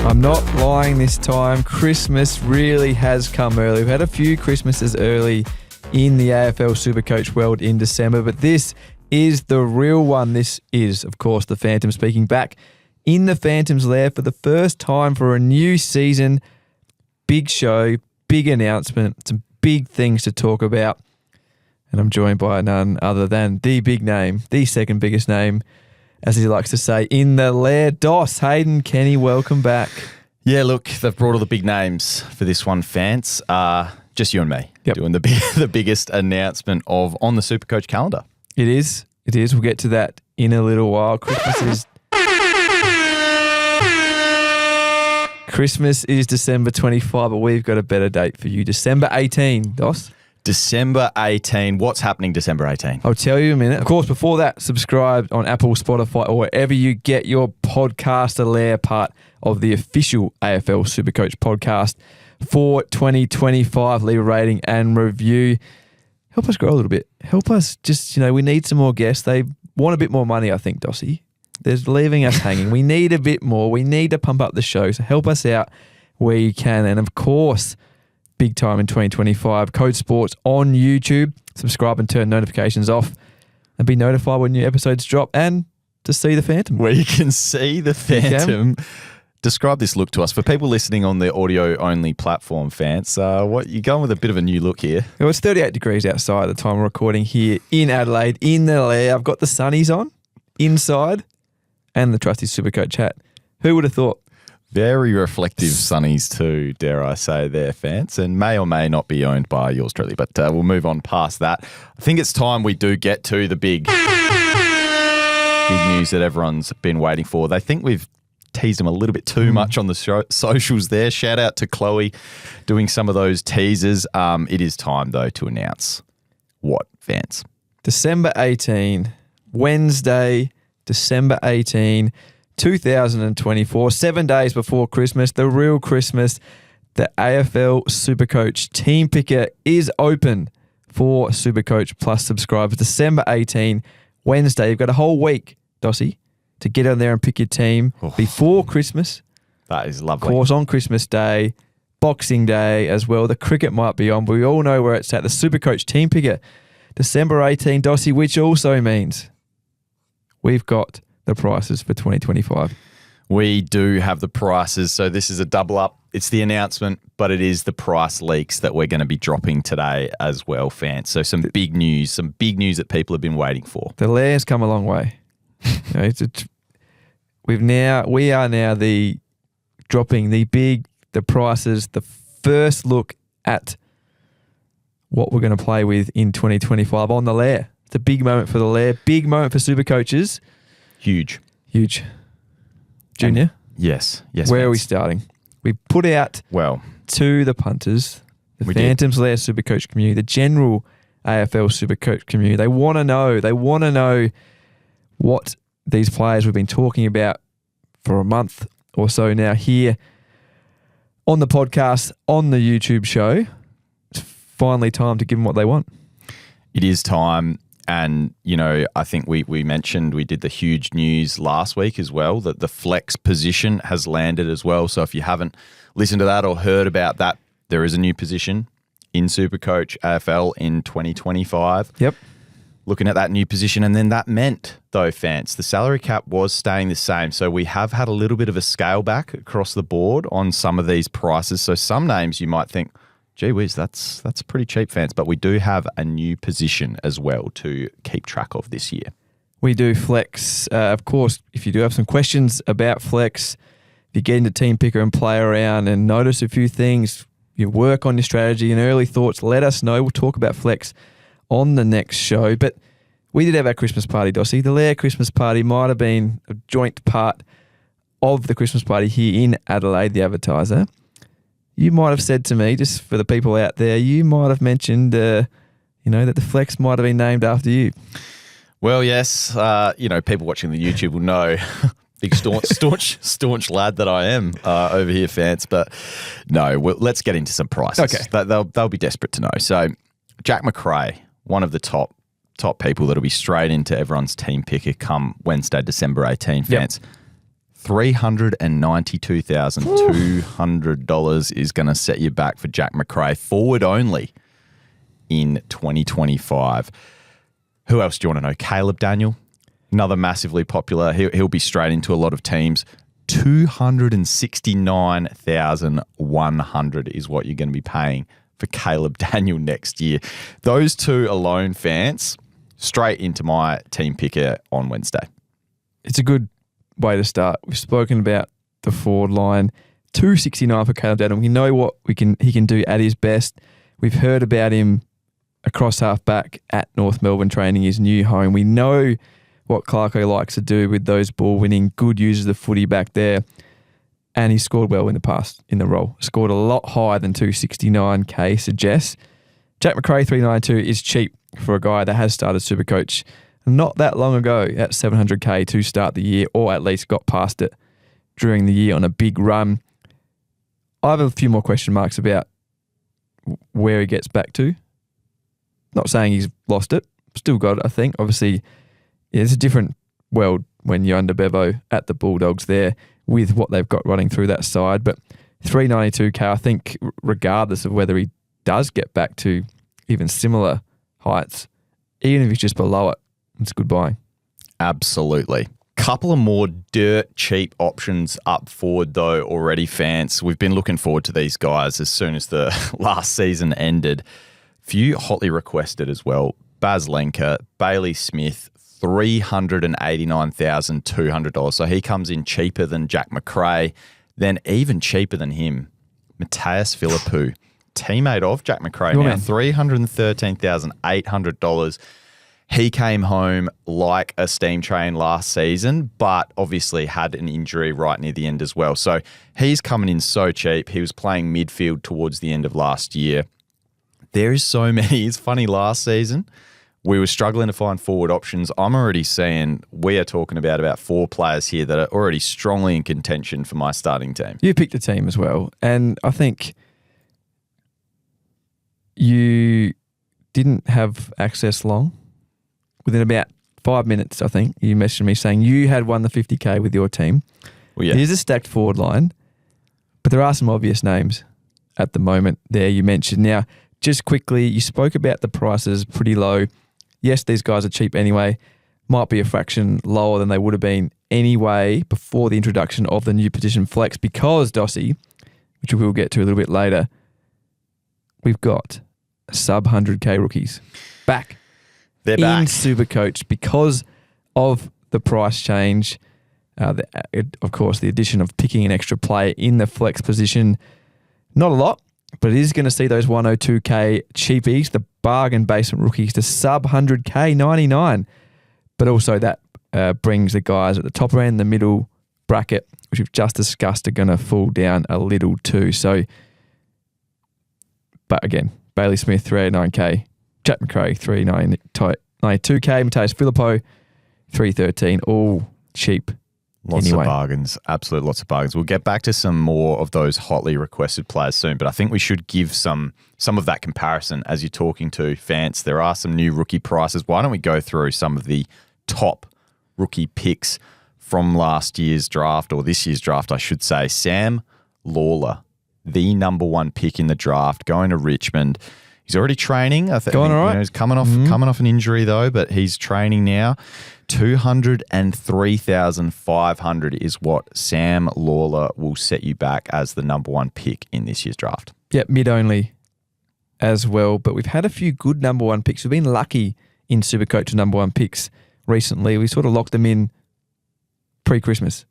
I'm not lying this time. Christmas really has come early. We've had a few Christmases early in the AFL SuperCoach world in December, but this is the real one. This is, of course, the Phantom speaking back in the Phantom's lair for the first time for a new season. Big show, big announcement, some big things to talk about. And I'm joined by none other than the big name, the second biggest name, as he likes to say, in the lair. Dos, Hayden, Kenny, welcome back. Yeah, look, they've brought all the big names for this one, Fans. Just you and me doing the biggest announcement on the SuperCoach calendar. It is. We'll get to that in a little while. Christmas is December 25, but we've got a better date for you. December 18, Dos. December 18. What's happening December 18? I'll tell you in a minute. Of course, before that, subscribe on Apple, Spotify, or wherever you get your podcast, a lair part of the official AFL SuperCoach podcast for 2025. Leave a rating and review. Help us grow a little bit. Help us just, we need some more guests. They want a bit more money, I think, Dossie. They're leaving us hanging. We need a bit more. We need to pump up the show. So help us out where you can. And of course, big time in 2025, Code Sports on YouTube. Subscribe and turn notifications off and be notified when new episodes drop and to see the Phantom. Where you can see the Phantom. Describe this look to us. For people listening on the audio-only platform, Fans, you're going with a bit of a new look here. Well, it's 38 degrees outside at the time we're recording here in Adelaide, in the lair. I've got the sunnies on inside and the trusty SuperCoach hat. Who would have thought? Very reflective sunnies too, dare I say there, Fans, and may or may not be owned by yours truly, but we'll move on past that. I think it's time we do get to the big news that everyone's been waiting for. They think we've teased them a little bit too much on the socials there. Shout out to Chloe doing some of those teasers. It is time, though, to announce what, Fans? December 18, Wednesday, December 18, 2024, 7 days before Christmas, the real Christmas, the AFL SuperCoach Team Picker is open for SuperCoach Plus subscribers. December 18, Wednesday. You've got a whole week, Dossie, to get on there and pick your team before Christmas. That is lovely. Of course, on Christmas Day, Boxing Day as well. The cricket might be on, but we all know where it's at. The SuperCoach Team Picker, December 18, Dossie, which also means we've got the prices for 2025. We do have the prices, so this is a double up. It's the announcement, but it is the price leaks that we're going to be dropping today as well, Fans. So some big news that people have been waiting for. The lair's come a long way. We are now dropping the prices, the first look at what we're going to play with in 2025 on the lair. It's a big moment for the lair, big moment for super coaches. Huge. Junior? Yes. Where are we starting? We put out to the punters, the Phantom's Lair SuperCoach community, the general AFL SuperCoach community. They want to know what these players we've been talking about for a month or so now here on the podcast, on the YouTube show. It's finally time to give them what they want. It is time. And, I think we mentioned we did the huge news last week as well, that the flex position has landed as well. So if you haven't listened to that or heard about that, there is a new position in SuperCoach AFL in 2025. Yep. Looking at that new position. And then that meant, though, Fans, the salary cap was staying the same. So we have had a little bit of a scale back across the board on some of these prices. So some names you might think, gee whiz, that's pretty cheap, Fans. But we do have a new position as well to keep track of this year. We do flex. Of course, if you do have some questions about flex, if you get into Team Picker and play around and notice a few things, you work on your strategy and early thoughts, let us know. We'll talk about flex on the next show. But we did have our Christmas party, Dossie. The Lair Christmas party might have been a joint part of the Christmas party here in Adelaide, the Advertiser. You might have said to me, just for the people out there, you might have mentioned, that the flex might have been named after you. Well, yes. People watching the YouTube will know big staunch lad that I am over here, Fans. But no, let's get into some prices. Okay. They'll be desperate to know. So Jack Macrae, one of the top people that'll be straight into everyone's team picker come Wednesday, December 18, Fans. $392,200 is going to set you back for Jack Macrae, forward only in 2025. Who else do you want to know? Caleb Daniel, another massively popular. He'll be straight into a lot of teams. $269,100 is what you're going to be paying for Caleb Daniel next year. Those two alone, fans, straight into my team picker on Wednesday. It's a good way to start. We've spoken about the forward line. $269 for Caleb Daniel. We know what he can do at his best. We've heard about him across half-back at North Melbourne training his new home. We know what Clarko likes to do with those ball-winning, good users of footy back there. And he scored well in the past in the role. Scored a lot higher than 269K suggests. Jack Macrae 392 is cheap for a guy that has started SuperCoach not that long ago at 700K to start the year, or at least got past it during the year on a big run. I have a few more question marks about where he gets back to. Not saying he's lost it. Still got it, I think. Obviously, it's a different world when you're under Bevo at the Bulldogs there with what they've got running through that side. But 392K, I think, regardless of whether he does get back to even similar heights, even if he's just below it, it's good buying. Absolutely. Couple of more dirt cheap options up forward though already, fans. We've been looking forward to these guys as soon as the last season ended. Few hotly requested as well. Baz Lenker, Bailey Smith, $389,200. So he comes in cheaper than Jack Macrae, then even cheaper than him, Mateus Philippou, teammate of Jack Macrae, now $313,800. He came home like a steam train last season, but obviously had an injury right near the end as well. So he's coming in so cheap. He was playing midfield towards the end of last year. There is so many. It's funny, last season, we were struggling to find forward options. I'm already seeing we are talking about 4 players here that are already strongly in contention for my starting team. You picked a team as well, and I think you didn't have access long. Within about 5 minutes, I think, you messaged me saying you had won the 50K with your team. Well, yeah. Here's a stacked forward line, but there are some obvious names at the moment there you mentioned. Now, just quickly, you spoke about the prices pretty low. Yes, these guys are cheap anyway. Might be a fraction lower than they would have been anyway before the introduction of the new position flex because, Dossie, which we will get to a little bit later, we've got sub 100K rookies back. They're in back. SuperCoach because of the price change. Of course, the addition of picking an extra player in the flex position. Not a lot, but it is going to see those 102K cheapies, the bargain basement rookies, to sub 100K 99. But also that brings the guys at the top end, the middle bracket, which we've just discussed, are going to fall down a little too. So, but again, Bailey Smith 389K. Jack Macrae, 392K. Mateus Philippou, 313. All cheap. Lots anyway. of bargains. Absolute lots of bargains. We'll get back to some more of those hotly requested players soon, but I think we should give some of that comparison as you're talking to fans. There are some new rookie prices. Why don't we go through some of the top rookie picks from last year's draft, or this year's draft, I should say. Sam Lalor, the number 1 pick in the draft, going to Richmond. He's already training. I think, all right. He's coming off an injury though, but he's training now. $203,500 is what Sam Lalor will set you back as the number 1 pick in this year's draft. Yep, mid-only as well. But we've had a few good number 1 picks. We've been lucky in SuperCoach number 1 picks recently. We sort of locked them in pre-Christmas.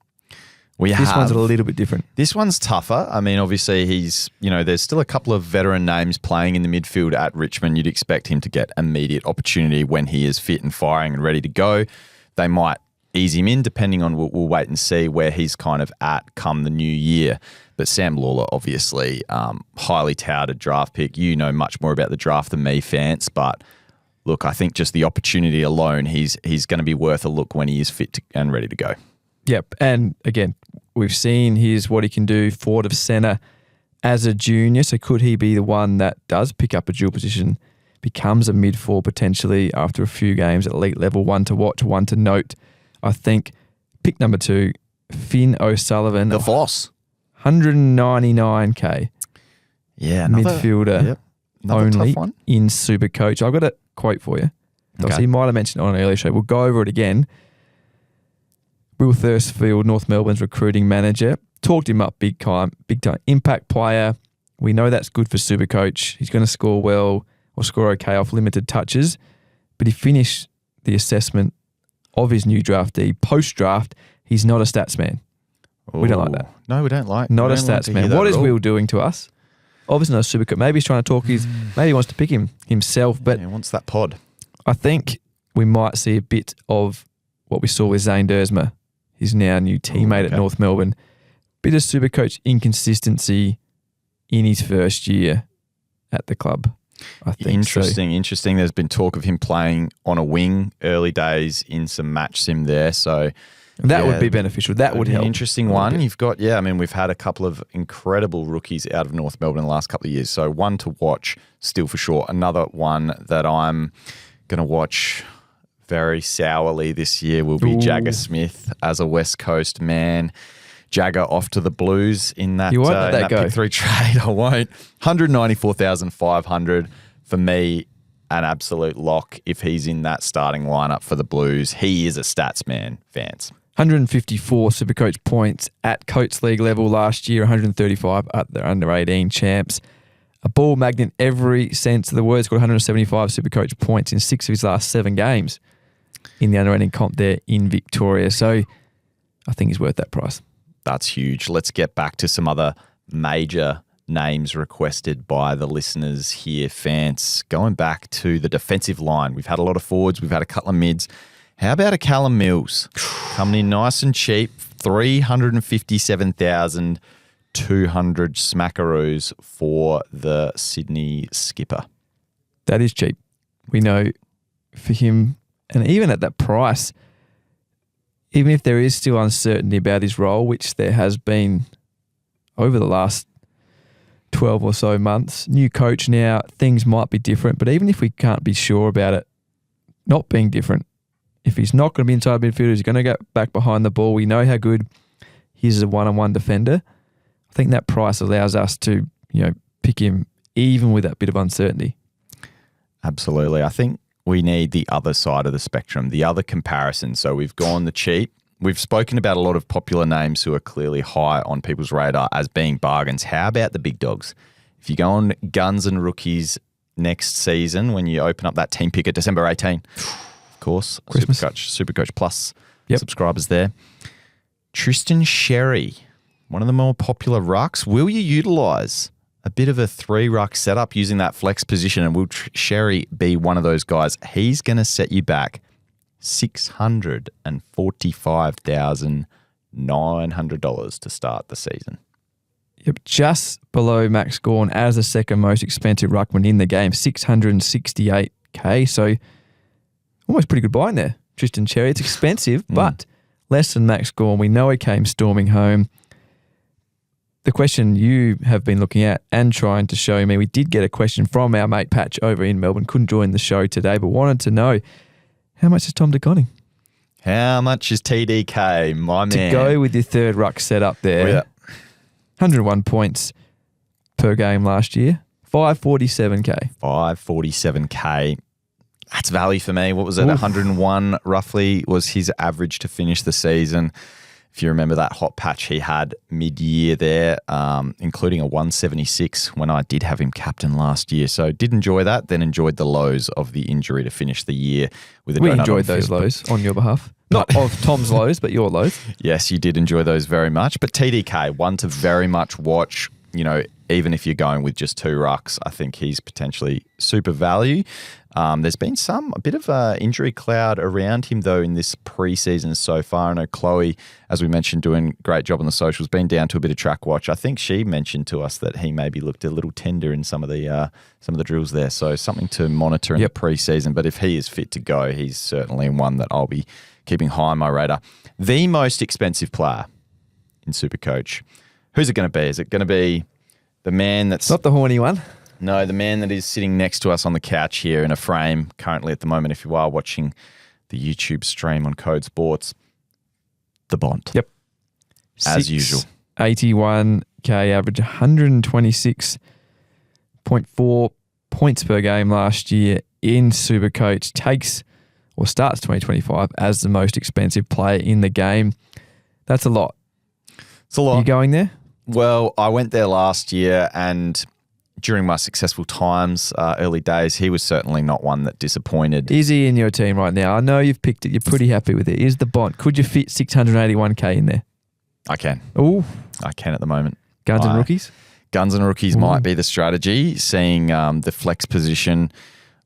This one's a little bit different. This one's tougher. I mean, obviously there's still a couple of veteran names playing in the midfield at Richmond. You'd expect him to get immediate opportunity when he is fit and firing and ready to go. They might ease him in depending on, we'll wait and see where he's kind of at come the new year. But Sam Lalor, obviously, highly touted draft pick. You know much more about the draft than me, fans, but look, I think just the opportunity alone, he's going to be worth a look when he is fit and ready to go. Yep, and again, we've seen what he can do forward of centre as a junior. So could he be the one that does pick up a dual position, becomes a mid-4 potentially after a few games at elite level? One to watch, one to note. I think pick number 2 Finn O'Sullivan. The Voss. 199k. Yeah, midfielder another only tough one. in SuperCoach. I've got a quote for you. Okay. So you might have mentioned it on an earlier show. We'll go over it again. Will Thursfield, North Melbourne's recruiting manager, talked him up big time. Impact player. We know that's good for SuperCoach. He's going to score well or score okay off limited touches. But he finished the assessment of his new draftee post-draft. He's not a stats man. We don't like that. No, we don't like. Not a stats man. What is Will doing to us? Obviously not a SuperCoach. Maybe he's trying to talk maybe he wants to pick him himself. But he wants that pod. I think we might see a bit of what we saw with Zane Dersma, his now new teammate at North Melbourne. Bit of SuperCoach inconsistency in his first year at the club. I think Interesting. There's been talk of him playing on a wing early days in some match sim there. So that would be beneficial. That would help. An interesting one. You've got, we've had a couple of incredible rookies out of North Melbourne in the last couple of years. So one to watch still for sure. Another one that I'm going to watch very sourly this year will be Jagger Smith as a West Coast man. Jagger off to the Blues in that, you won't let that go. Pick 3 trade. I won't. 194,500 for me, an absolute lock if he's in that starting lineup for the Blues. He is a stats man, fans. 154 SuperCoach points at Coates League level last year, 135 at the under-18 champs. A ball magnet every sense of the word. Scored 175 SuperCoach points in 6 of his last 7 games in the under-18 comp there in Victoria. So I think he's worth that price. That's huge. Let's get back to some other major names requested by the listeners here, fans. Going back to the defensive line. We've had a lot of forwards. We've had a couple of mids. How about a Callum Mills? Coming in nice and cheap, 357,200 smackaroos for the Sydney skipper. That is cheap. We know for him, and even at that price, even if there is still uncertainty about his role, which there has been over the last 12 or so months, new coach now, things might be different. But even if we can't be sure about it not being different, if he's not going to be inside midfield, he's going to go back behind the ball. We know how good he is as a one-on-one defender. I think that price allows us to, pick him even with that bit of uncertainty. Absolutely. I think we need the other side of the spectrum, the other comparison. So we've gone the cheap. We've spoken about a lot of popular names who are clearly high on people's radar as being bargains. How about the big dogs? If you go on Guns and Rookies next season, when you open up that team picker, December 18, of course, Christmas. SuperCoach Plus subscribers there. Tristan Xerri, one of the more popular rucks. Will you utilise a bit of a 3-ruck setup using that flex position, and will Xerri be one of those guys? He's going to set you back $645,900 to start the season. Yep, just below Max Gawn as the second most expensive ruckman in the game, 668k. So almost pretty good buying there, Tristan Xerri. It's expensive, but less than Max Gawn. We know he came storming home. The question you have been looking at and trying to show me, we did get a question from our mate Patch over in Melbourne. Couldn't join the show today, but wanted to know, how much is Tom DeConning? How much is TDK, my man? To go with your 3rd ruck setup there. Yeah. 101 points per game last year. 547k. 547k. That's value for me. What was it? 101 roughly was his average to finish the season. If you remember that hot patch he had mid-year there, including a 176 when I did have him captain last year. So did enjoy that, then enjoyed the lows of the injury to finish the year. We enjoyed those lows on your behalf. Not of Tom's lows, but your lows. Yes, you did enjoy those very much. But TDK, one to very much watch, even if you're going with just 2 rucks, I think he's potentially super value. There's been a bit of an injury cloud around him, though, in this preseason so far. I know Chloe, as we mentioned, doing a great job on the socials, been down to a bit of track watch. I think she mentioned to us that he maybe looked a little tender in some of the drills there. So something to monitor in the preseason. But if he is fit to go, he's certainly one that I'll be keeping high on my radar. The most expensive player in SuperCoach. Who's it going to be? Is it going to be the man that's... Not the horny one. No, the man that is sitting next to us on the couch here in a frame currently at the moment, if you are watching the YouTube stream on Code Sports, the Bont. Yep. as usual. 81k average, 126.4 points per game last year in SuperCoach. Starts 2025 as the most expensive player in the game. That's a lot. It's a lot. You going there? Well, I went there last year, and during my successful times, early days, he was certainly not one that disappointed. Is he in your team right now? I know you've picked it. You're pretty happy with it. Is the Bont? Could you fit 681k in there? I can. Oh, I can at the moment. Guns and rookies? Guns and rookies might be the strategy, seeing the flex position.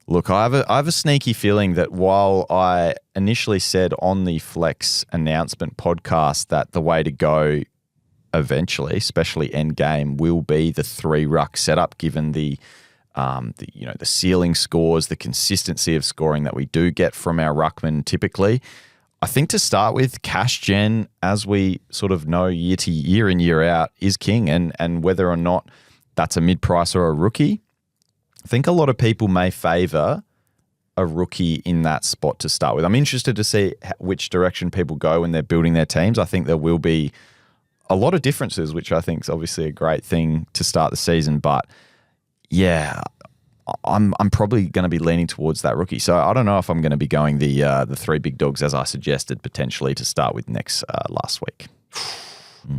Look, I have a sneaky feeling that while I initially said on the flex announcement podcast that the way to go eventually, especially end game, will be the 3-ruck setup, given the ceiling scores, the consistency of scoring that we do get from our ruckman typically. I think to start with, cash gen, as we sort of know year to year in, year out, is king. And whether or not that's a mid-price or a rookie, I think a lot of people may favour a rookie in that spot to start with. I'm interested to see which direction people go when they're building their teams. I think there will be a lot of differences, which I think is obviously a great thing to start the season. But yeah, I'm probably going to be leaning towards that rookie. So I don't know if I'm going to be going the 3 big dogs as I suggested potentially to start with last week.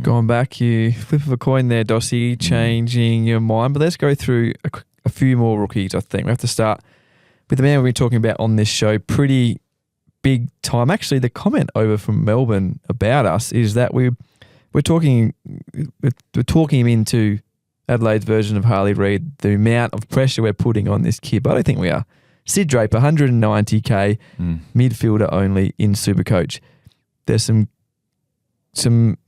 Going back, you flip of a coin there, Dossie, changing your mind. But let's go through a few more rookies, I think. We have to start with the man we've been talking about on this show. Pretty big time. Actually, the comment over from Melbourne about us is that we're talking him into Adelaide's version of Harley Reid, the amount of pressure we're putting on this kid. But I don't think we are. Sid Draper, 190k, midfielder only in SuperCoach. There's some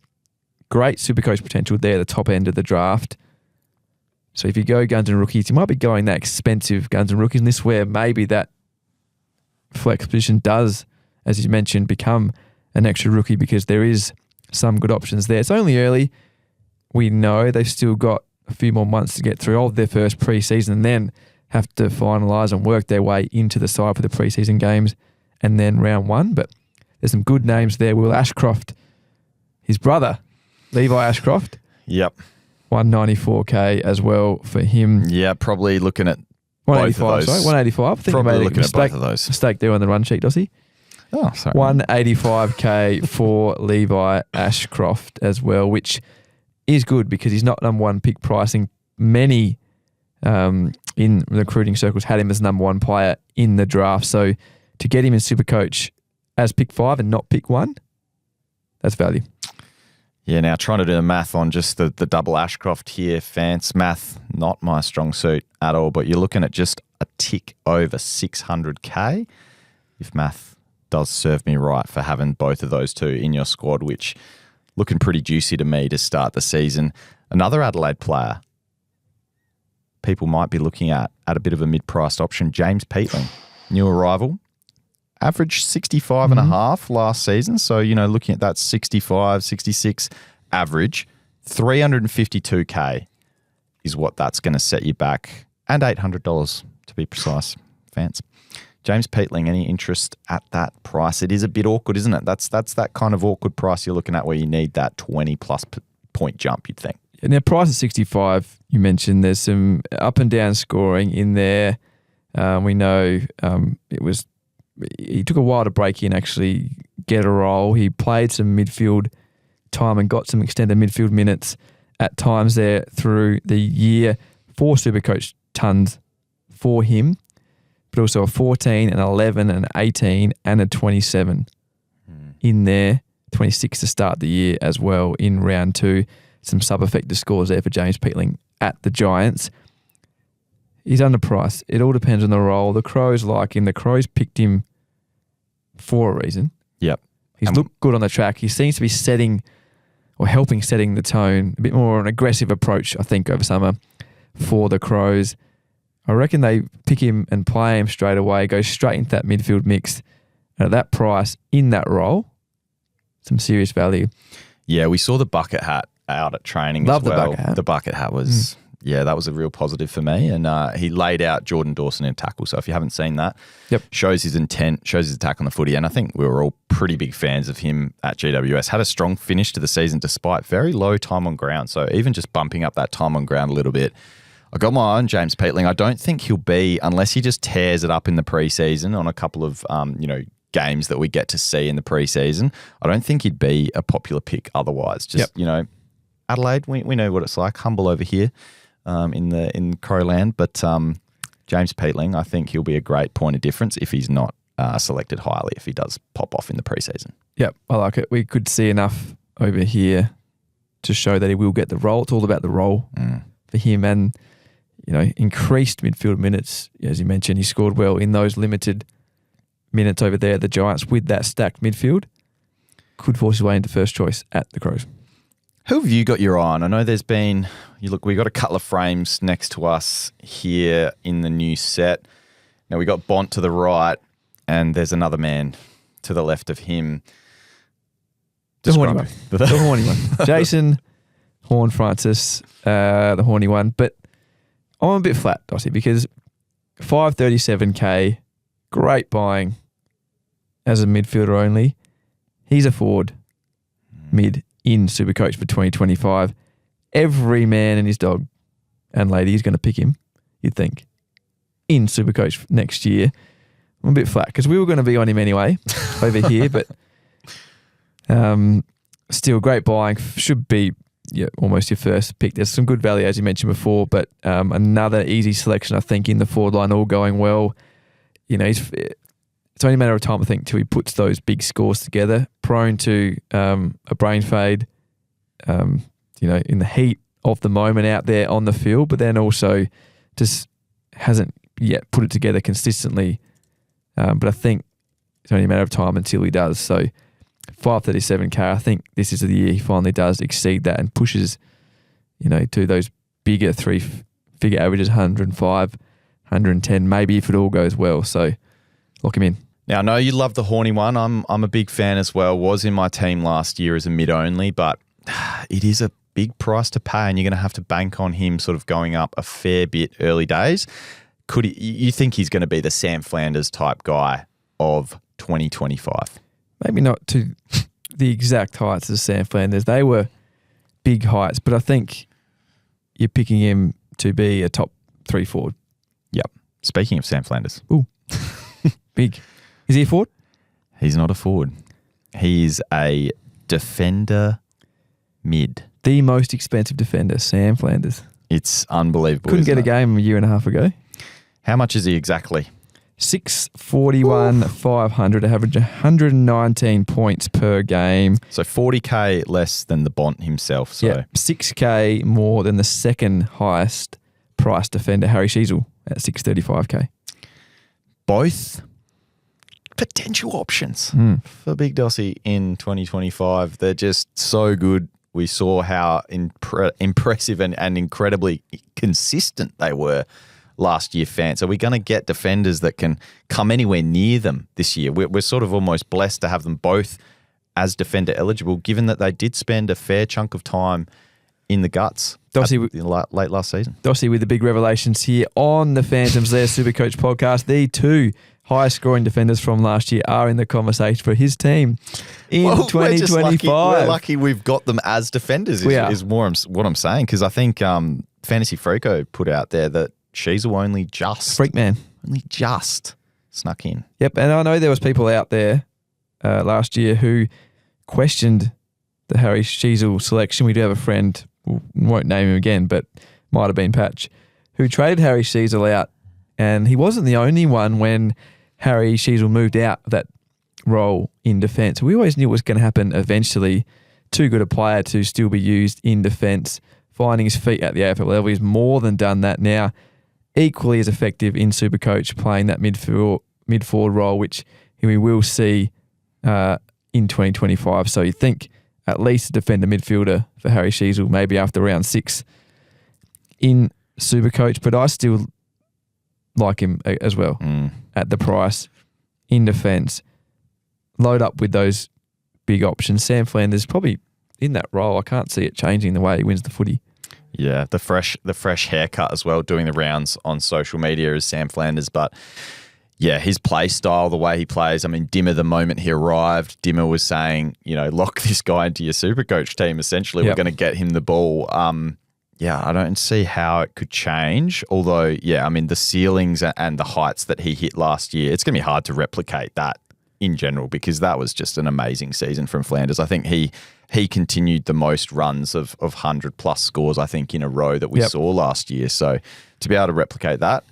great SuperCoach potential there at the top end of the draft. So if you go guns and rookies, you might be going that expensive guns and rookies. And this is where maybe that flex position does, as you mentioned, become an extra rookie because there is some good options there. It's only early. We know they've still got a few more months to get through of their first preseason and then have to finalise and work their way into the side for the preseason games and then round 1. But there's some good names there. Will Ashcroft, his brother, Levi Ashcroft. Yep. 194k as well for him. Yeah, probably looking at both of those. Sorry, 185. I think probably looking at both of those. Mistake there on the run sheet, Dossie. Oh, sorry. 185k for Levi Ashcroft as well, which is good because he's not number 1 pick pricing. Many in recruiting circles had him as number 1 player in the draft. So to get him in SuperCoach as pick 5 and not pick 1, that's value. Yeah, now trying to do the math on just the double Ashcroft here, Fance math, not my strong suit at all, but you're looking at just a tick over 600k, if math does serve me right for having both of those two in your squad, which looking pretty juicy to me to start the season. Another Adelaide player people might be looking at a bit of a mid-priced option, James Peatling, new arrival. Averaged 65 and a half last season. So, looking at that 65, 66 average, 352k is what that's going to set you back. And $800 to be precise, Fans. James Peatling, any interest at that price? It is a bit awkward, isn't it? That's that kind of awkward price you're looking at where you need that 20-plus point jump, you'd think. And their price is 65, you mentioned. There's some up and down scoring in there. We know he took a while to break in, actually get a role. He played some midfield time and got some extended midfield minutes at times there through the year. 4 SuperCoach tons for him, but also a 14, an 11, an 18, and a 27 in there. 26 to start the year as well in round 2. Some sub-effective scores there for James Peatling at the Giants. He's underpriced. It all depends on the role. The Crows like him. The Crows picked him for a reason. Yep. He's looked good on the track. He seems to be setting the tone, a bit more an aggressive approach, I think, over summer for the Crows. I reckon they pick him and play him straight away, go straight into that midfield mix. And at that price, in that role, some serious value. Yeah, we saw the bucket hat out at training Love as well. The bucket hat. The bucket hat was Yeah, that was a real positive for me. And he laid out Jordan Dawson in tackle. So if you haven't seen that, shows his intent, shows his attack on the footy. And I think we were all pretty big fans of him at GWS. Had a strong finish to the season despite very low time on ground. So even just bumping up that time on ground a little bit. I got my eye on James Peatling. I don't think he'll be, unless he just tears it up in the preseason on a couple of, games that we get to see in the preseason. I don't think he'd be a popular pick otherwise. Just, Adelaide, we know what it's like. Humble over here. In Crowland, but James Peatling, I think he'll be a great point of difference if he's not selected highly, if he does pop off in the preseason. Yep, I like it. We could see enough over here to show that he will get the role. It's all about the role for him and, increased midfield minutes. As you mentioned, he scored well in those limited minutes over there at the Giants with that stacked midfield. Could force his way into first choice at the Crows. Who have you got your eye on? I know there's been, we got a couple of frames next to us here in the new set. Now we got Bont to the right and there's another man to the left of him. The horny one. The horny one. Jason Horne-Francis, the horny one. But I'm a bit flat, Dossie, because 537k, great buying as a midfielder only. He's a forward mid in SuperCoach for 2025. Every man and his dog and lady is going to pick him, you'd think, in SuperCoach next year. I'm a bit flat because we were going to be on him anyway over here, but still great buying. Should be almost your first pick. There's some good value, as you mentioned before, but another easy selection, I think, in the forward line, all going well. It's only a matter of time, I think, till he puts those big scores together. Prone to a brain fade, in the heat of the moment out there on the field, but then also just hasn't yet put it together consistently. But I think it's only a matter of time until he does. So 537k, I think this is the year he finally does exceed that and pushes, to those bigger three-figure averages, 105, 110, maybe if it all goes well. So lock him in. Now, I know you love the horny one. I'm a big fan as well. Was in my team last year as a mid only, but it is a big price to pay and you're going to have to bank on him sort of going up a fair bit early days. You think he's going to be the Sam Flanders type guy of 2025? Maybe not to the exact heights as Sam Flanders. They were big heights, but I think you're picking him to be a top 3 forward. Yep. Speaking of Sam Flanders. Ooh. Big. Is he a forward? He's not a forward. He's a defender mid. The most expensive defender, Sam Flanders. It's unbelievable. Couldn't get a game a year and a half ago. How much is he exactly? 641, 500, average 119 points per game. So 40k less than the Bont himself. So yeah, 6k more than the second highest price defender, Harry Sheezel, at 635k. Both potential options for Big Dossie in 2025. They're just so good. We saw how impressive and incredibly consistent they were last year, fans. Are we going to get defenders that can come anywhere near them this year? We're sort of almost blessed to have them both as defender eligible, given that they did spend a fair chunk of time in the guts late last season. Dossie with the big revelations here on the Phantoms Lair SuperCoach podcast. The two highest scoring defenders from last year are in the conversation for his team in 2025. We're lucky we've got them as defenders is more what I'm saying, because I think Fantasy Freako put out there that Sheezel only just snuck in. Yep, and I know there was people out there last year who questioned the Harry Sheezel selection. We do have a friend, we won't name him again, but might have been Patch, who traded Harry Sheezel out, and he wasn't the only one when Harry Sheezel moved out of that role in defence. We always knew it was going to happen eventually. Too good a player to still be used in defence. Finding his feet at the AFL level, he's more than done that now. Equally as effective in SuperCoach, playing that mid-forward role, which we will see in 2025. So you think at least a defender midfielder for Harry Sheezel, maybe after round 6 in SuperCoach. But I still like him as well at the price in defence. Load up with those big options. Sam Flanders probably in that role. I can't see it changing the way he wins the footy. Yeah, the fresh haircut as well, doing the rounds on social media is Sam Flanders. But yeah, his play style, the way he plays. I mean, Dimmer, the moment he arrived, Dimmer was saying, lock this guy into your SuperCoach team. Essentially, we're going to get him the ball. Yeah, I don't see how it could change. Although, yeah, I mean, the ceilings and the heights that he hit last year, it's going to be hard to replicate that in general, because that was just an amazing season from Flanders. I think he continued the most runs of 100-plus scores, I think, in a row that we saw last year. So to be able to replicate that,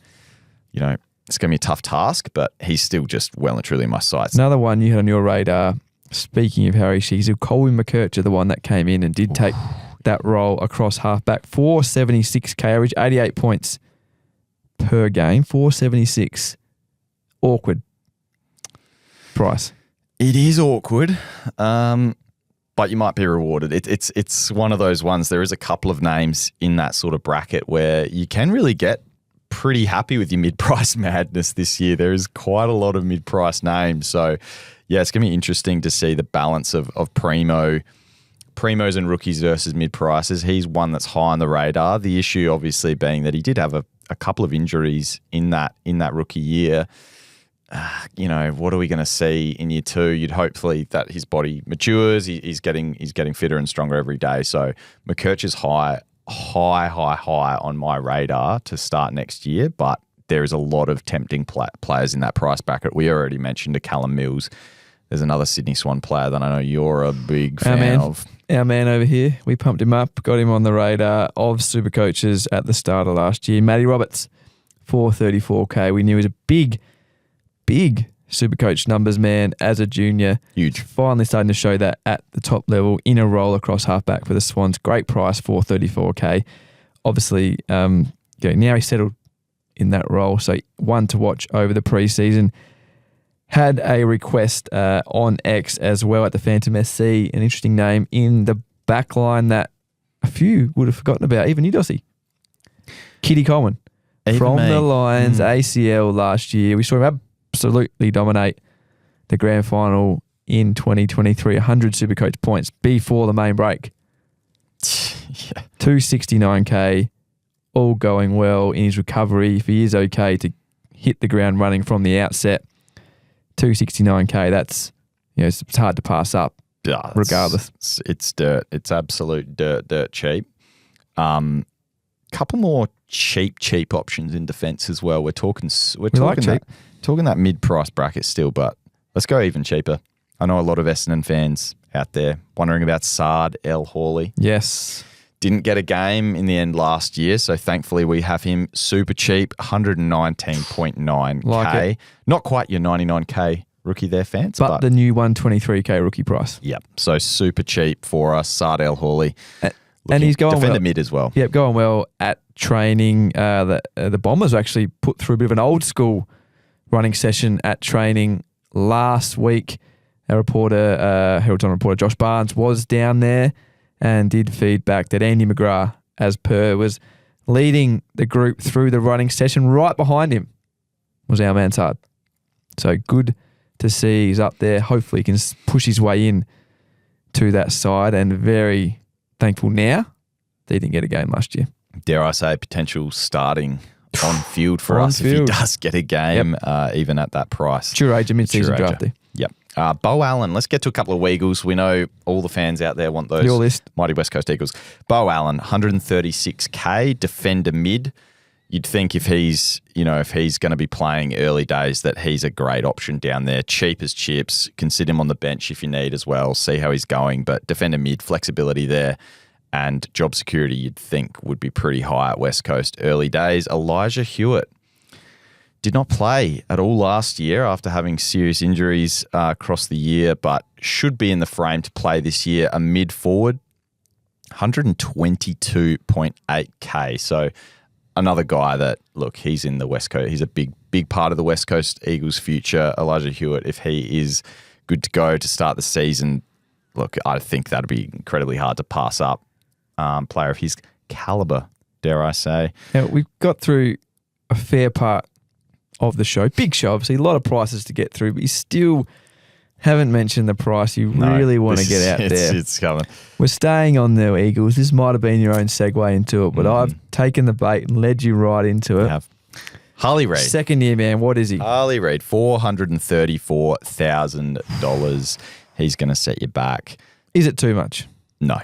it's going to be a tough task, but he's still just well and truly in my sights. Another one you had on your radar, speaking of Harry Sheezel, Colin McKercher, the one that came in and did take that role across halfback. 476k average, 88 points per game, 476. Awkward price. It is awkward, but you might be rewarded. It's one of those ones. There is a couple of names in that sort of bracket where you can really get pretty happy with your mid-price madness this year. There is quite a lot of mid-price names. So, yeah, it's going to be interesting to see the balance of primos and rookies versus mid-prices. He's one that's high on the radar. The issue obviously being that he did have a couple of injuries in that rookie year. What are we going to see in year two? You'd hopefully that his body matures. He's getting fitter and stronger every day. So McKercher's high on my radar to start next year, but there is a lot of tempting players in that price bracket. We already mentioned Callum Mills. There's another Sydney Swan player that I know you're a big fan of. Our man over here, we pumped him up, got him on the radar of Supercoaches at the start of last year. Matty Roberts, 434k. We knew he was a big Supercoach numbers man as a junior. Huge. Finally starting to show that at the top level in a role across halfback for the Swans. Great price, 434k. Obviously, now he's settled in that role. So one to watch over the preseason. Had a request on X as well at the Phantom SC, an interesting name in the back line that a few would have forgotten about, even you, Dossie. Kitty Coleman from the Lions, ACL last year. We saw him absolutely dominate the grand final in 2023, 100 Supercoach points before the main break. 269k, all going well in his recovery. If he is okay to hit the ground running from the outset, 269k, that's, it's hard to pass up regardless. It's dirt. It's absolute dirt cheap. Couple more cheap options in defence as well. We're talking that mid-price bracket still, but let's go even cheaper. I know a lot of Essendon fans out there wondering about Sard El Hawley. Yes. Didn't get a game in the end last year, so thankfully we have him super cheap, 119.9k. Like Not quite your 99k rookie there, fans. But the new 123k rookie price. Yep, so super cheap for us, Sard El Hawley. And he's going defender well. Mid as well. Yep, going well at training. The Bombers actually put through a bit of an old school running session at training last week. Our reporter, Herald Sun reporter Josh Barnes was down there and did feedback that Andy Macrae, as per, was leading the group through the running session. Right behind him was our man Sard. So good to see he's up there. Hopefully he can push his way in to that side, and very thankful now that he didn't get a game last year. Dare I say, potential starting on field for us if he does get a game, even at that price. True age, a mid-season draftee. Yep. Bo Allen, let's get to a couple of Weagles. We know all the fans out there want those Your list. mighty West Coast Eagles. Bo Allen, 136k, defender mid. You'd think if he's going to be playing early days that he's a great option down there. Cheap as chips. Can sit him on the bench if you need as well. See how he's going. But defender mid, flexibility there. And job security, you'd think, would be pretty high at West Coast early days. Elijah Hewitt did not play at all last year after having serious injuries across the year, but should be in the frame to play this year. A mid-forward, 122.8k. So another guy that, look, he's in the West Coast. He's a big part of the West Coast Eagles' future. Elijah Hewitt, if he is good to go to start the season, look, I think that'd be incredibly hard to pass up. Player of his caliber, dare I say. Now, we've got through a fair part of the show. Big show, obviously. A lot of prices to get through, but you still Haven't mentioned the price. You really want to get out there. It's coming. We're staying on the Eagles. This might have been your own segue into it, but I've taken the bait and led you right into it. Harley Reid. Second year, man. What is he? Harley Reid, $434,000. He's going to set you back. Is it too much? No.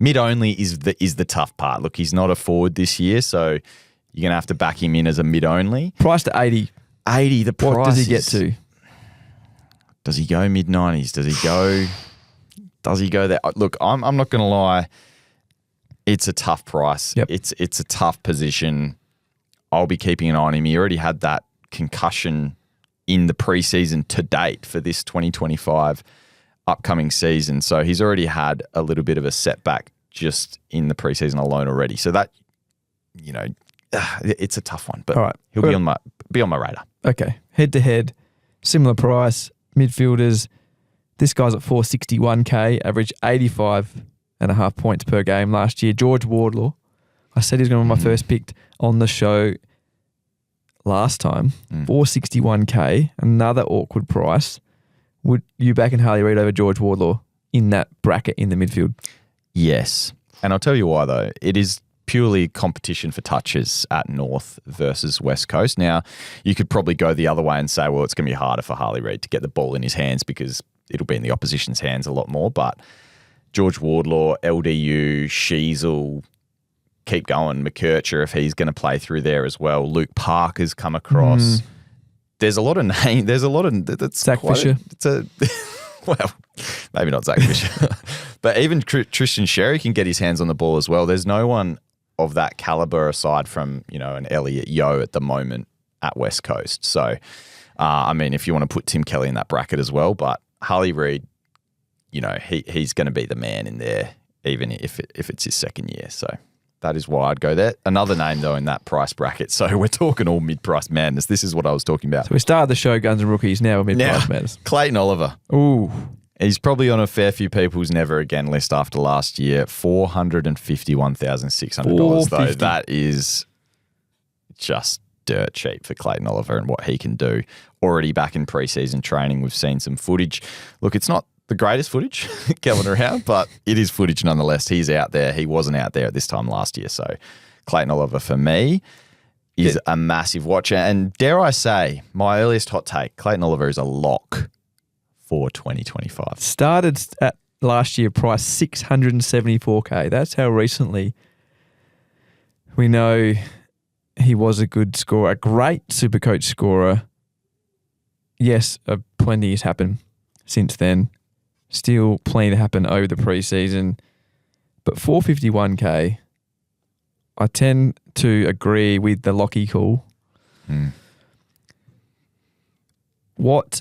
Mid only is the tough part. Look, he's not a forward this year, so you're going to have to back him in as a mid only. Price to 80. 80. The price. What does he get to? Does he go mid 90s? Does he go there? Look, I'm not going to lie. It's a tough price. Yep. It's a tough position. I'll be keeping an eye on him. He already had that concussion in the preseason to date for this 2025 upcoming season. So he's already had a little bit of a setback just in the preseason alone already. So that, it's a tough one. But he'll be on my radar. Okay. Head to head, similar price, midfielders. This guy's at 461K, average 85.5 points per game last year. George Wardlaw. I said he's going to be my first pick on the show last time. 461K, another awkward price. Would you back in Harley Reid over George Wardlaw in that bracket in the midfield? Yes. And I'll tell you why, though. It is purely competition for touches at North versus West Coast. Now, you could probably go the other way and say, well, it's going to be harder for Harley Reid to get the ball in his hands because it'll be in the opposition's hands a lot more. But George Wardlaw, LDU, Sheezel, keep going. McKercher, if he's going to play through there as well. Luke Parker's come across. There's a lot of names. There's a lot of... Zach Fisher. Well, maybe not Zach Fisher. But even Tristan Xerri can get his hands on the ball as well. There's no one of that caliber aside from, an Elliot Yeo at the moment at West Coast. So, if you want to put Tim Kelly in that bracket as well, but Harley Reid, he's going to be the man in there, even if it's his second year. So that is why I'd go there. Another name, though, in that price bracket. So we're talking all mid-price madness. This is what I was talking about. So we started the show Guns and Rookies, now we're mid-price madness. Clayton Oliver. Ooh. He's probably on a fair few people's never again list after last year. $451,600 though. That is just dirt cheap for Clayton Oliver and what he can do. Already back in preseason training, we've seen some footage. Look, it's not the greatest footage going around, but it is footage nonetheless. He's out there. He wasn't out there at this time last year. So Clayton Oliver for me is a massive watcher. And dare I say, my earliest hot take, Clayton Oliver is a lock for 2025. Started at last year price $674K. That's how recently we know he was a good scorer, a great SuperCoach scorer. Yes, plenty has happened since then. Still plenty to happen over the preseason. But $451K, I tend to agree with the Lockie call. What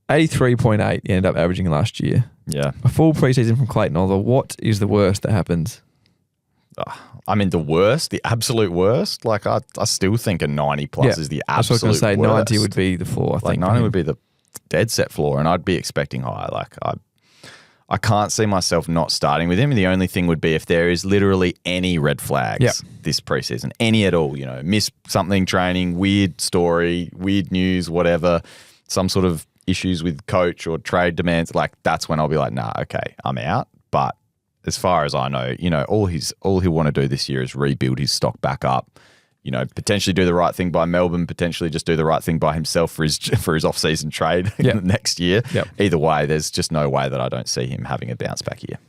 83.8 ended up averaging last year. Yeah. A full preseason from Clayton Oliver. What is the worst that happens? The worst, the absolute worst. Like, I still think a 90 plus is the absolute worst. I was going to say 90 would be the floor, I think. 90 would be the dead set floor, and I'd be expecting higher. Like, I can't see myself not starting with him. The only thing would be if there is literally any red flags this preseason, any at all, miss something training, weird story, weird news, whatever, some sort of issues with coach or trade demands, like that's when I'll be like, nah, okay, I'm out. But as far as I know, all he'll want to do this year is rebuild his stock back up, potentially do the right thing by Melbourne, potentially just do the right thing by himself for his off-season trade next year. Either way, there's just no way that I don't see him having a bounce back year.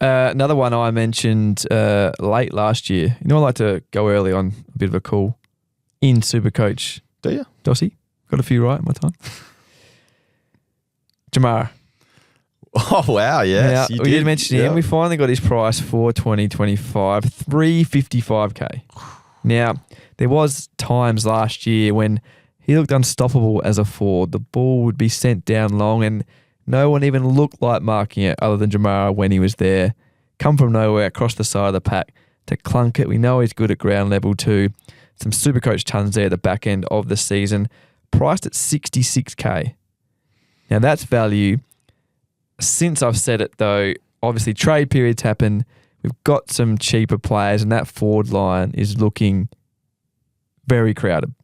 Another one I mentioned late last year. I like to go early on a bit of a call in SuperCoach. Do you? Dossie? Got a few right in my time. Jamara. Oh, wow, yes. Now, we did mention him. We finally got his price for 2025, $355K. Now, there was times last year when he looked unstoppable as a forward. The ball would be sent down long and no one even looked like marking it other than Jamara when he was there. Come from nowhere, across the side of the pack to clunk it. We know he's good at ground level too. Some SuperCoach tons there at the back end of the season. Priced at $66K. Now, that's value. Since I've said it, though, obviously trade periods happen. We've got some cheaper players, and that forward line is looking very crowded.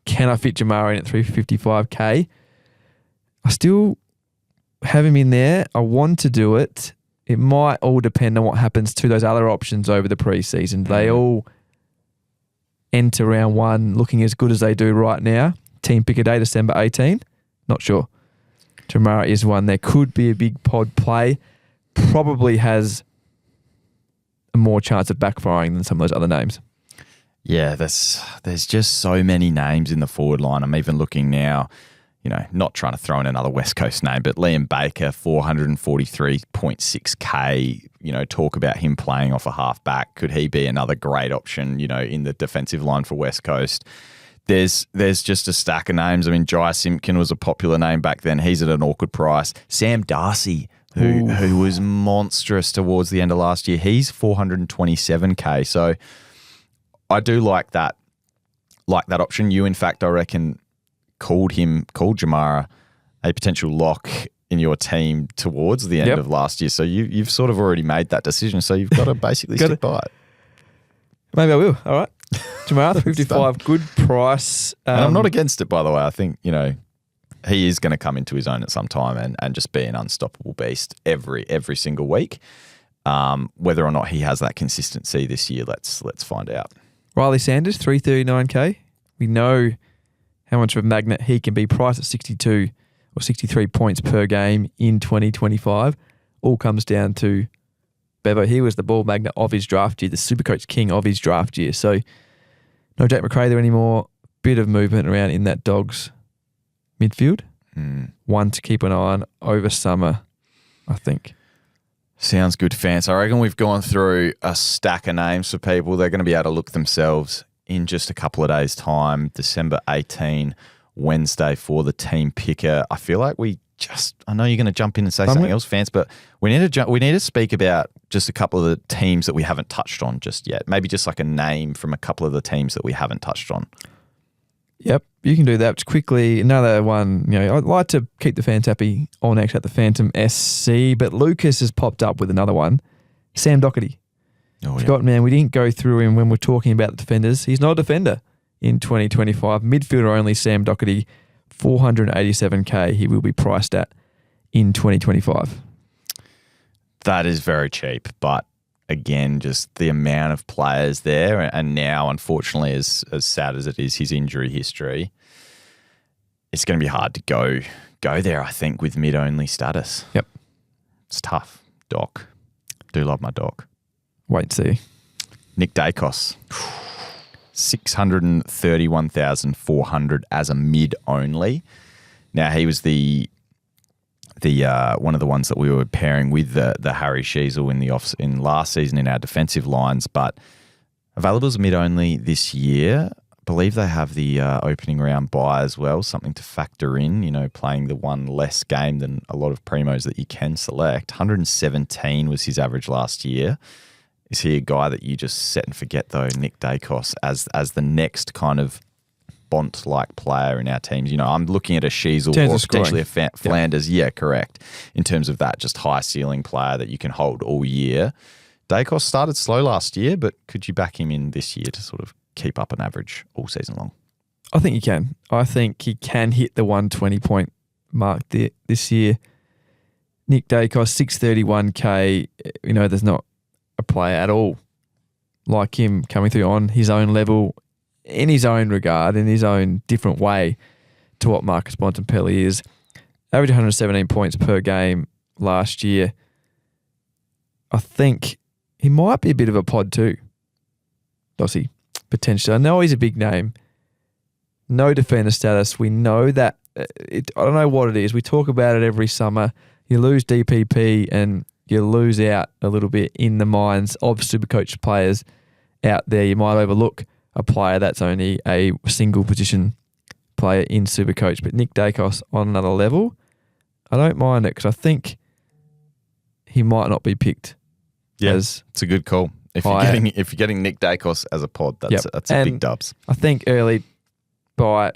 Can I fit Jamara in at $355K? I still have him in there. I want to do it. It might all depend on what happens to those other options over the preseason. They all enter round one looking as good as they do right now. Team Picker Day, December 18. Not sure. Jamara is one. There could be a big pod play. Probably has a more chance of backfiring than some of those other names. Yeah, there's just so many names in the forward line. I'm even looking now, not trying to throw in another West Coast name, but Liam Baker, 443.6K, talk about him playing off a half-back. Could he be another great option, in the defensive line for West Coast? There's just a stack of names. I mean, Jai Simpkin was a popular name back then. He's at an awkward price. Sam Darcy, who was monstrous towards the end of last year, he's 427K. So I do like that option. You, in fact, I reckon, called Jamara a potential lock in your team towards the end of last year. So you've sort of already made that decision. So you've got to basically stick by it. Maybe I will. All right. Jamara, 55, good price. And I'm not against it, by the way. I think, he is going to come into his own at some time and just be an unstoppable beast every single week. Whether or not he has that consistency this year, let's find out. Riley Sanders, 339K. We know how much of a magnet he can be, priced at 62 or 63 points per game in 2025. All comes down to Bevo. He was the ball magnet of his draft year, the SuperCoach king of his draft year. So no Jake Macrae there anymore. Bit of movement around in that Dogs midfield. One to keep an eye on over summer, I think. Sounds good, fans. I reckon we've gone through a stack of names for people. They're going to be able to look themselves in just a couple of days' time. December 18, Wednesday for the Team Picker. I feel like I know you're going to jump in and say something else, fans, but we need to speak about just a couple of the teams that we haven't touched on just yet. Maybe just like a name from a couple of the teams that we haven't touched on. Yep, you can do that. Just quickly, another one, I'd like to keep the fans happy all next at the Phantom SC, but Lucas has popped up with another one. Sam Doherty. Forgotten, man, we didn't go through him when we're talking about the defenders. He's not a defender in 2025. Midfielder only, Sam Doherty, 487K. He will be priced at in 2025. That is very cheap, but again, just the amount of players there, and now, unfortunately, as sad as it is, his injury history, it's going to be hard to go there, I think, with mid-only status. Yep. It's tough. Doc. Do love my Doc. Wait and see. Nick Dacos. 631,400 as a mid-only. Now, he was the one of the ones that we were pairing with the Harry Sheezel in last season in our defensive lines, but available as mid-only this year. I believe they have the opening round bye as well, something to factor in, playing the one less game than a lot of primos that you can select. 117 was his average last year. Is he a guy that you just set and forget, though, Nick Dacos, as the next kind of Bont-like player in our teams? I'm looking at a Sheezel or potentially a Flanders. Yeah, correct. In terms of that just high ceiling player that you can hold all year. Dacos started slow last year, but could you back him in this year to sort of keep up an average all season long? I think he can. I think he can hit the 120-point mark this year. Nick Dacos, 631K. There's not a player at all like him coming through on his own level, in his own regard, in his own different way to what Marcus Bontempelli is. Average 117 points per game last year. I think he might be a bit of a pod too, Dossie, potentially. I know he's a big name. No defender status. We know that. I don't know what it is. We talk about it every summer. You lose DPP and you lose out a little bit in the minds of SuperCoach players out there. You might overlook a player that's only a single position player in SuperCoach, but Nick Dacos on another level, I don't mind it because I think he might not be picked. Yeah, it's a good call. If you're getting Nick Dacos as a pod, that's a big dubs. I think early we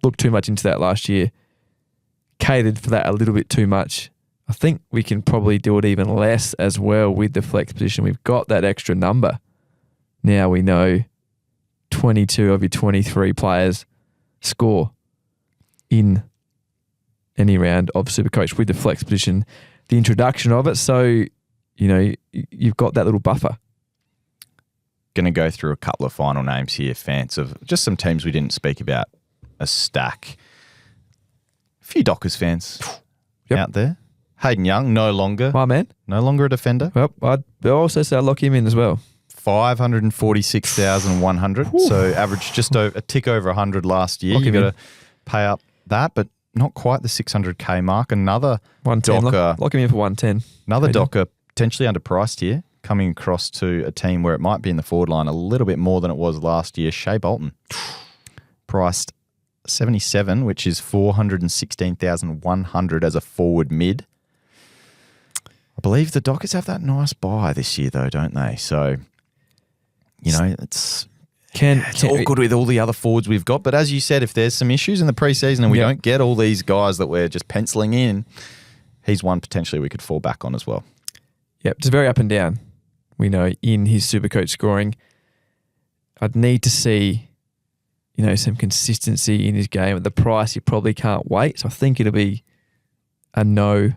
looked too much into that last year, catered for that a little bit too much. I think we can probably do it even less as well with the flex position. We've got that extra number. Now we know 22 of your 23 players score in any round of SuperCoach with the flex position, the introduction of it. So, you've got that little buffer. Going to go through a couple of final names here, fans, of just some teams we didn't speak about. A stack. A few Dockers fans out there. Hayden Young, no longer. My man. No longer a defender. Well, I'd also say I'd lock him in as well. 546,100. So average just a tick over 100 last year. You've got to pay up that, but not quite the 600K mark. Another 110. Docker. Lock him in for 110. Another Docker potentially underpriced here, coming across to a team where it might be in the forward line a little bit more than it was last year. Shea Bolton. Priced 77, which is 416,100 as a forward mid. I believe the Dockers have that nice buy this year, though, don't they? So, it's awkward with all the other forwards we've got. But as you said, if there's some issues in the preseason and we don't get all these guys that we're just penciling in, he's one potentially we could fall back on as well. Yep, it's very up and down, we know, in his SuperCoach scoring. I'd need to see, some consistency in his game. At the price, you probably can't wait. So I think it'll be a no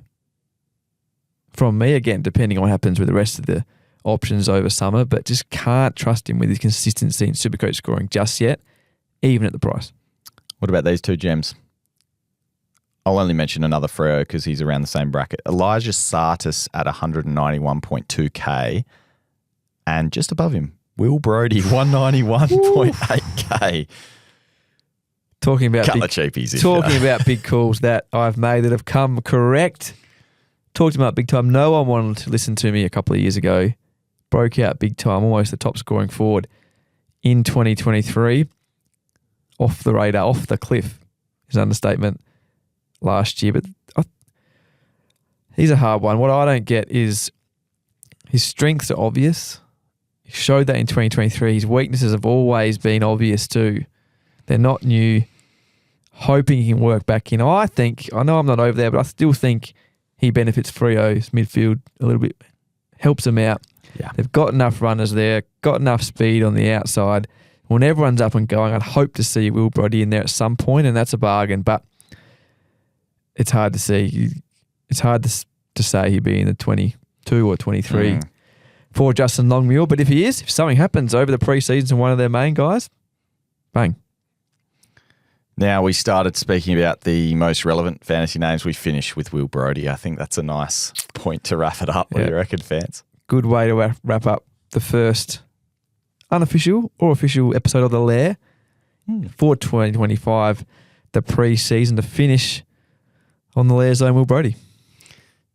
from me, again, depending on what happens with the rest of the options over summer, but just can't trust him with his consistency in SuperCoach scoring just yet, even at the price. What about these two gems? I'll only mention another Freo because he's around the same bracket. Elijah Sartis at 191.2K, and just above him, Will Brodie, 191.8K. Talking about big calls that I've made that have come correct. Talked about big time. No one wanted to listen to me a couple of years ago. Broke out big time, almost the top scoring forward in 2023. Off the radar, off the cliff is an understatement last year. But he's a hard one. What I don't get is his strengths are obvious. He showed that in 2023. His weaknesses have always been obvious too. They're not new. Hoping he can work back in. I know I'm not over there, but I still think he benefits Freo's midfield a little bit, helps them out. Yeah. They've got enough runners there, got enough speed on the outside. When everyone's up and going, I'd hope to see Will Brodie in there at some point, and that's a bargain. But it's hard to see. It's hard to say he'd be in the 22 or 23 for Justin Longmuir. But if something happens over the preseason to one of their main guys, bang. Now we started speaking about the most relevant fantasy names. We finished with Will Brodie. I think that's a nice point to wrap it up. What do you reckon, fans? Good way to wrap up the first unofficial or official episode of the Lair for 2025, the pre-season, to finish on the Lair zone. Will Brodie.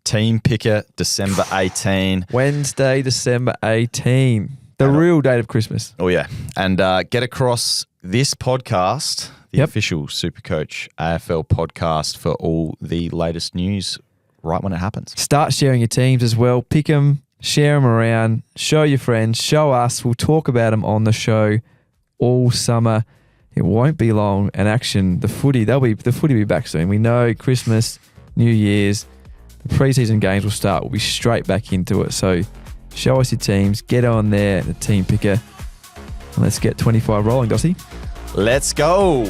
Team Picker, December 18. Wednesday, December 18. The real date of Christmas. Oh, yeah. And get across this podcast, the official SuperCoach AFL podcast, for all the latest news right when it happens. Start sharing your teams as well. Pick them, share them around, show your friends, show us. We'll talk about them on the show all summer. It won't be long. And action, the footy will be back soon. We know Christmas, New Year's, the preseason games will start. We'll be straight back into it. So show us your teams, get on there, the Team Picker, and let's get 25 rolling, Dossie. Let's go.